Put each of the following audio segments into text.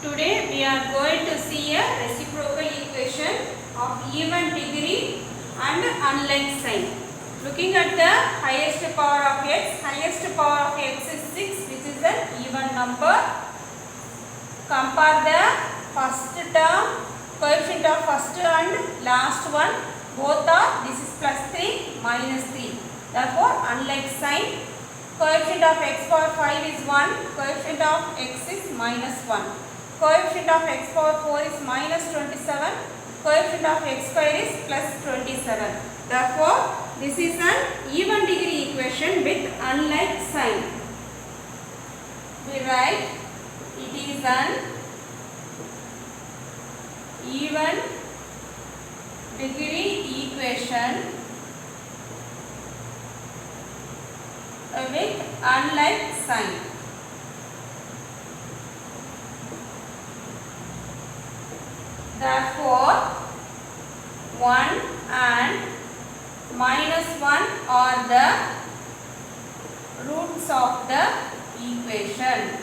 Today we are going to see a reciprocal equation of even degree and unlike sign. Looking at the highest power of x is 6, which is an even number. Compare the first term, coefficient of first and last one. Both are, this is plus 3, minus 3. Therefore, unlike sign. Coefficient of x power 5 is 1, coefficient of x is minus 1. Coefficient of x power 4 is minus 27, coefficient of x square is plus 27. Therefore, this is an even degree equation with unlike sign. We write it is an even degree equation with unlike sign. Therefore, 1 and minus 1 are the roots of the equation.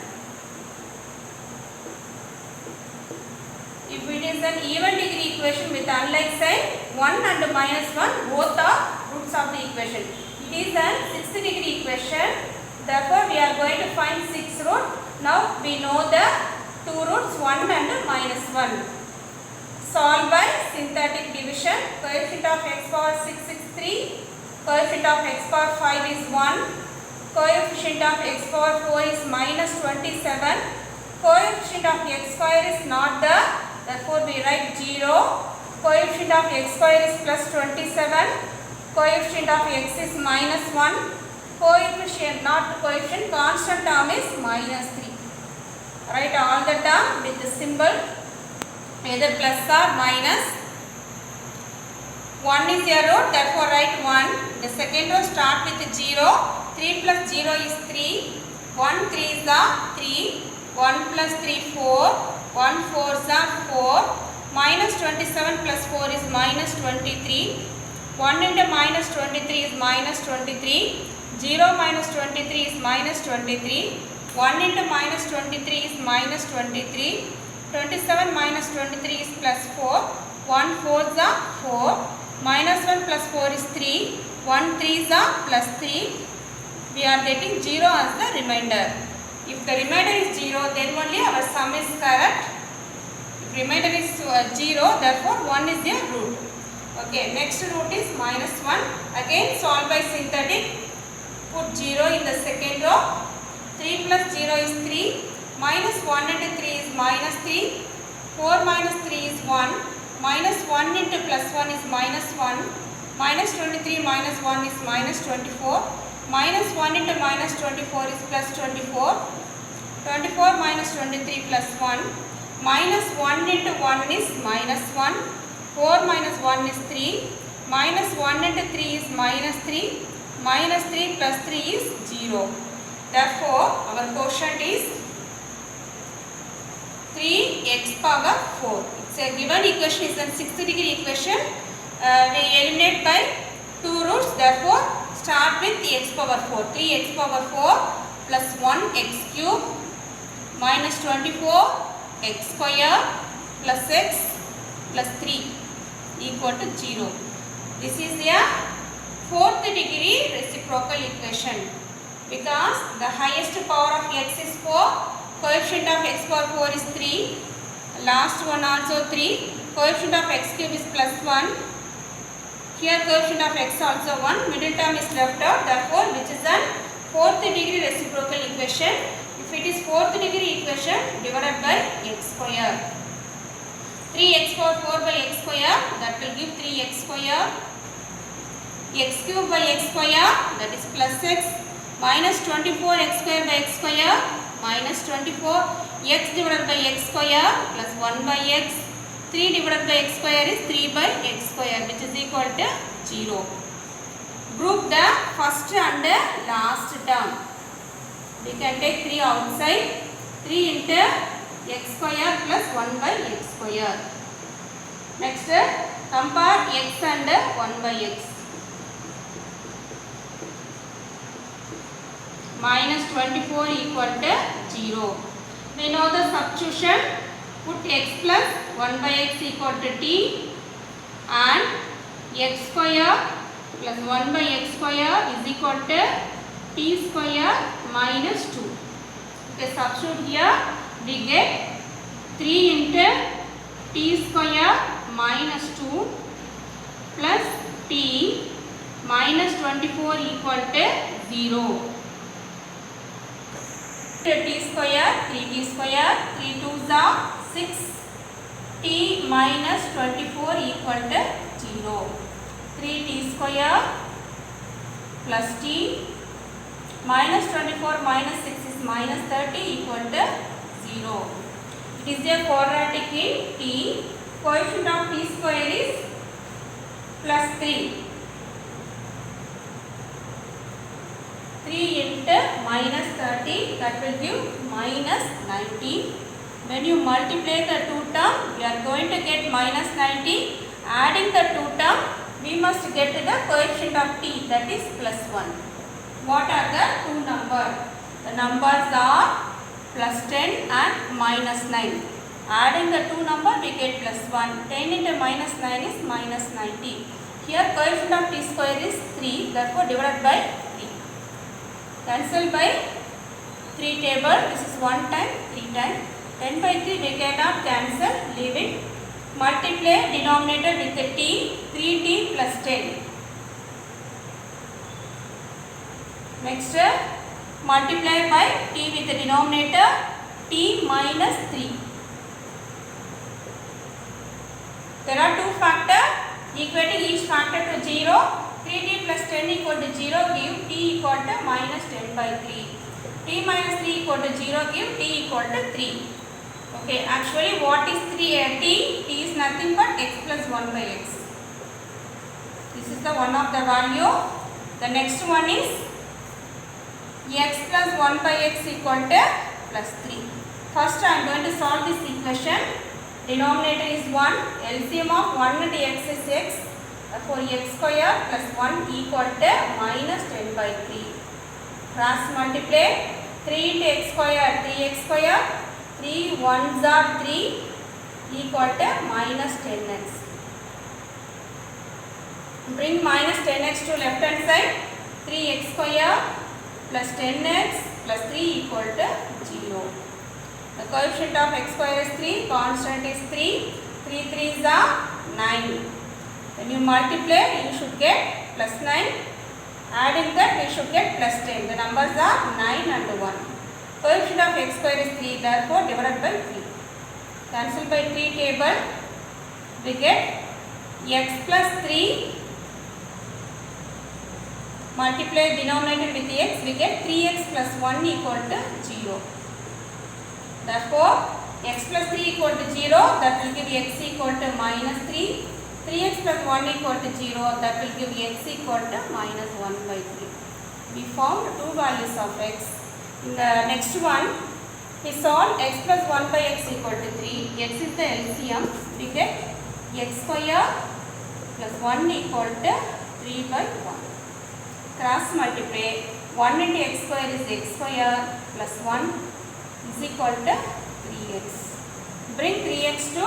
If it is an even degree equation with unlike sign, 1 and minus 1 both are roots of the equation. It is an 6th degree equation. Therefore, we are going to find 6 root. Now, we know the 2 roots 1 and minus 1. Solve by synthetic division. Coefficient of x power 6 is 3. Coefficient of x power 5 is 1. Coefficient of x power 4 is minus 27. Coefficient of x square is not there. Therefore, we write 0. Coefficient of x square is plus 27. Coefficient of x is minus 1. Coefficient, not coefficient, constant term is minus 3. Write all the term with the symbol either plus or minus. 1 is a root, therefore write 1. The second row start with 0. 3 plus 0 is 3. 1 3 is 3. 1 plus 3 4. 1 4 is 4. Minus 27 plus 4 is minus 23. 1 into minus 23 is minus 23. 0 minus 23 is minus 23. 1 into minus 23 is minus 23. 27 minus 23 is plus 4. 1 4 is 4. Minus 1 plus 4 is 3. 1 3 is plus 3. We are getting 0 as the remainder. If the remainder is 0, then only our sum is correct. If remainder is 0, therefore 1 is a root. Okay, next root is minus 1. Again solve by synthetic. Put 0 in the second row. 3 plus 0 is 3. Minus 1 into 3 is minus 3. 4 minus 3 is 1. Minus 1 into plus 1 is minus 1. Minus 23 minus 1 is minus 24. Minus 1 into minus 24 is plus 24. 24 minus 23 plus 1. Minus 1 into 1 is minus 1. 4 minus 1 is 3. Minus 1 into 3 is minus 3. Minus 3 plus 3 is 0. Therefore, our quotient is 3x power 4. It's a given equation, is a 6th degree equation. We eliminate by 2 roots. Therefore, start with x power 4. 3x power 4 plus 1x cube minus 24 x square plus x plus 3 equal to 0. This is a 4th degree reciprocal equation because the highest power of x is 4. Coefficient of x power 4 is 3. Last one also 3. Coefficient of x cube is plus 1. Here coefficient of x also 1. Middle term is left out. Therefore, which is a 4th degree reciprocal equation. If it is 4th degree equation divided by x square. 3x power 4 by x square, that will give 3x square. X cube by x square, that is plus x. Minus 24 x square by x square, minus 24. X divided by x square plus 1 by x. 3 divided by x square is 3 by x square, which is equal to 0. Group the first and the last term. We can take 3 outside. 3 into x square plus 1 by x square. Next, compare x and 1 by x. minus 24 equal to 0. We know the substitution. Put x plus 1 by x equal to t and x square plus 1 by x square is equal to t square minus 2. Okay, substitute here, we get 3 into t square minus 2 plus t minus 24 equal to 0. T square, 3t square, 3 2s are 6, t minus 24 equal to 0. 3t square plus t minus 24 minus 6 is minus 30 equal to 0. It is a quadratic in t. Coefficient of t square is plus 3. 3 into minus 30, that will give minus 19. When you multiply the two terms, we are going to get minus 19. Adding the two terms, we must get the coefficient of t, that is plus 1. What are the two numbers? The numbers are plus 10 and minus 9. Adding the two numbers, we get plus 1. 10 into minus 9 is minus 90. Here coefficient of t square is 3, therefore divided by 3. Cancel by 3 table, this is 1 time, 3 time. 10 by 3 we cannot cancel, leave it. Multiply denominator with the t, 3t plus 10. Next, multiply by t with the denominator, t minus 3. There are two factors, equating each factor to 0. 3t plus 10 equal to 0 give t equal to minus 10 by 3. T minus 3 equal to 0 give t equal to 3. Okay, actually what is t? T is nothing but x plus 1 by x. This is the one of the value. The next one is x plus 1 by x equal to plus 3. First I am going to solve this equation. Denominator is 1. LCM of 1 and x is x. Therefore x square plus 1 equal to minus 10 by 3. Cross multiply. 3 into x square, 3x square. 3 1s are 3 equal to minus 10x. Bring minus 10x to left hand side. 3x square plus 10x plus 3 equal to 0. The coefficient of x square is 3, constant is 3. 3 3s are 9. When you multiply, you should get plus 9. Adding that, we should get plus 10. The numbers are 9 and 1. Coefficient of x square is 3, therefore divided by 3. Cancel by 3 table, we get x plus 3. Multiply denominator with x, we get 3x plus 1 equal to 0. Therefore, x plus 3 equal to 0, that will give x equal to minus 3. 3x plus 1 equal to 0, that will give x equal to minus 1 by 3. We found two values of x. In the next one, we solve x plus 1 by x equal to 3. X is the LCM. We get x square plus 1 equal to 3 by 1. Cross multiply. 1 into x square is x square plus 1 is equal to 3x. Bring 3x to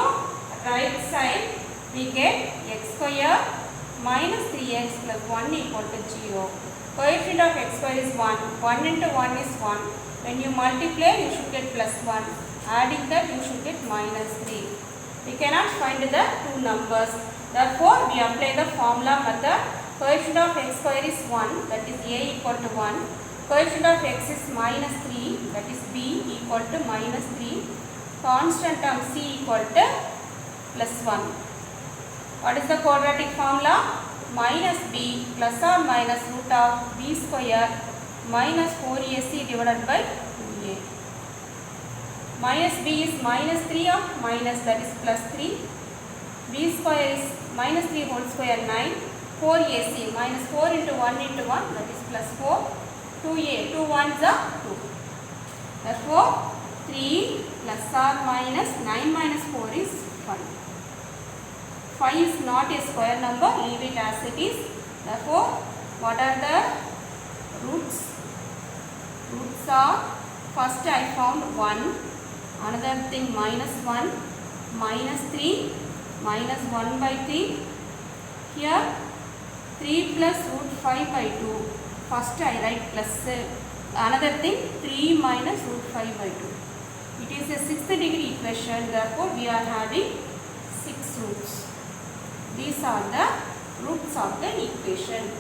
right side. We get x square minus 3x plus 1 equal to 0. Coefficient of x square is 1. 1 into 1 is 1. When you multiply, you should get plus 1. Adding that, you should get minus 3. We cannot find the two numbers. Therefore, we apply the formula method. Coefficient of x square is 1, that is a equal to 1. Coefficient of x is minus 3, that is b equal to minus 3. Constant term c equal to plus 1. What is the quadratic formula? Minus b plus or minus root of b square minus 4ac divided by 2a. Minus b is minus 3 of minus, that is plus 3. b square is minus 3 whole square 9. 4ac minus 4 into 1 into 1, that is plus 4. 2a, 2 1s are 2. Therefore, 3 plus or minus 9 minus 4 is 5. 5 is not a square number, leave it as it is. Therefore, what are the roots? Roots are, first I found 1 Another thing, minus 1, minus 3, minus 1 by 3. Here 3 plus root 5 by 2. First I write plus. Another thing, 3 minus root 5 by 2. It is a 6th degree equation, therefore we are having 6 roots. These are the roots of the equation.